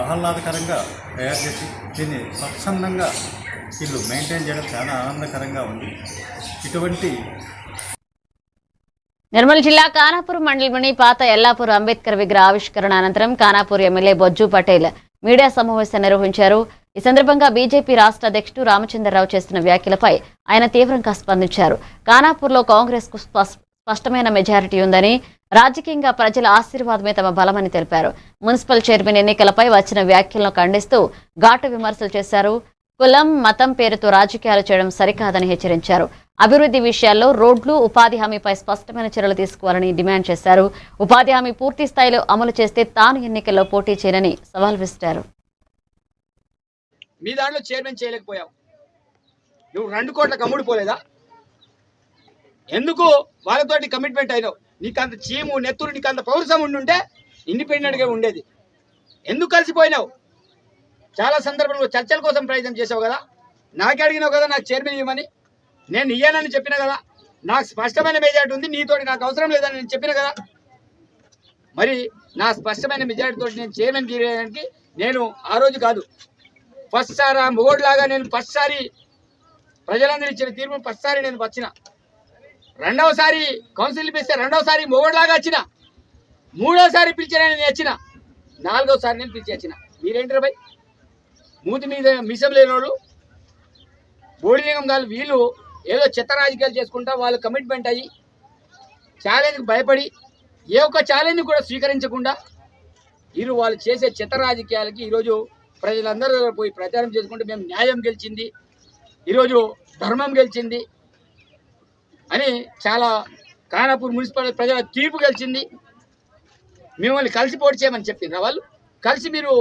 ఆహ్లాదకరంగా తయారు చేసి దీన్ని స్వచ్ఛందంగా వీళ్ళు మెయింటైన్ చేయడం చాలా ఆనందకరంగా ఉంది. ఇటువంటి నిర్మల్ జిల్లా ఖానాపూర్ మండలంలోని పాత ఎల్లాపూర్ అంబేద్కర్ విగ్రహ ఆవిష్కరణ అనంతరం ఖానాపూర్ ఎమ్మెల్యే బొజ్జు పటేల్ మీడియా సమావేశం నిర్వహించారు. ఈ సందర్భంగా బీజేపీ రాష్ట్ర అధ్యక్షుడు రామచంద్రరావు చేస్తున్న వ్యాఖ్యలపై ఆయన తీవ్రంగా స్పందించారు. ఖానాపూర్లో కాంగ్రెస్ కు స్పష్టమైన మెజారిటీ ఉందని, రాజకీయంగా ప్రజల ఆశీర్వాదమే తమ బలమని తెలిపారు. మున్సిపల్ చైర్మన్ ఎన్నికలపై వచ్చిన వ్యాఖ్యలను ఖండిస్తూ ఘాటు విమర్శలు చేశారు. కులం, మతం పేరుతో రాజకీయాలు చేయడం సరికాదని హెచ్చరించారు. అభివృద్ధి విషయాల్లో రోడ్లు, ఉపాధి హామీపై స్పష్టమైన చర్యలు తీసుకోవాలని డిమాండ్ చేశారు. ఉపాధి హామీ పూర్తి స్థాయిలో అమలు చేస్తే తాను ఎన్నికల్లో పోటీ చేయనని సవాల్ విసిరారు. మీ దాంట్లో చైర్మన్ చేయలేకపోయావు, నువ్వు 2 కోట్ల కమ్ముడు పోలేదా? ఎందుకు వాళ్ళతోటి కమిట్మెంట్ అయినావు? నీకు అంత చీము నెత్తురు, నీకు అంత పౌరుషం ఉండుంటే ఇండిపెండెంట్గా ఉండేది. ఎందుకు కలిసిపోయినావు? చాలా సందర్భంలో చర్చల కోసం ప్రయత్నం చేసావు కదా, నాకే అడిగినావు కదా నాకు చైర్మన్ ఇవ్వమని. నేను ఇయ్యానని చెప్పిన కదా, నాకు స్పష్టమైన మెజారిటీ ఉంది, నీతోటి నాకు అవసరం లేదని నేను చెప్పిన కదా. మరి నా స్పష్టమైన మెజారిటీతో నేను చైర్మన్ తీయడానికి నేను ఆ రోజు కాదు, ఫస్ట్ సారి ఆ మొగోడ్లాగా నేను ఫస్ట్ సారి ప్రజలందరూ ఇచ్చిన తీర్పు ఫస్ట్ సారి నేను వచ్చిన, రెండవసారి కౌన్సిల్ పిలిస్తే రెండవసారి మొగోడ్లాగా వచ్చిన, మూడోసారి పిలిచిన నేను వచ్చిన, నాలుగోసారి నేను పిలిచి వచ్చిన. మీరేంటారు భయ్? మూతి మీద మిసం లేనోళ్ళు, బోడిలింగం గారు వీళ్ళు ఏదో చెత్త రాజకీయాలు చేసుకుంటా వాళ్ళు కమిట్మెంట్ అయ్యి ఛాలెంజ్కి భయపడి ఏ ఒక్క ఛాలెంజ్ కూడా స్వీకరించకుండా వీళ్ళు వాళ్ళు చేసే చెత్త రాజకీయాలకి ఈరోజు ప్రజలందరూ పోయి ప్రచారం చేసుకుంటే మేము న్యాయం గెలిచింది, ఈరోజు ధర్మం గెలిచింది అని చాలా ఖానాపూర్ మున్సిపల్ ప్రజల తీర్పు గెలిచింది, మిమ్మల్ని కలిసి పోటీ చేయమని చెప్పిండ్రా వాళ్ళు? కలిసి మీరు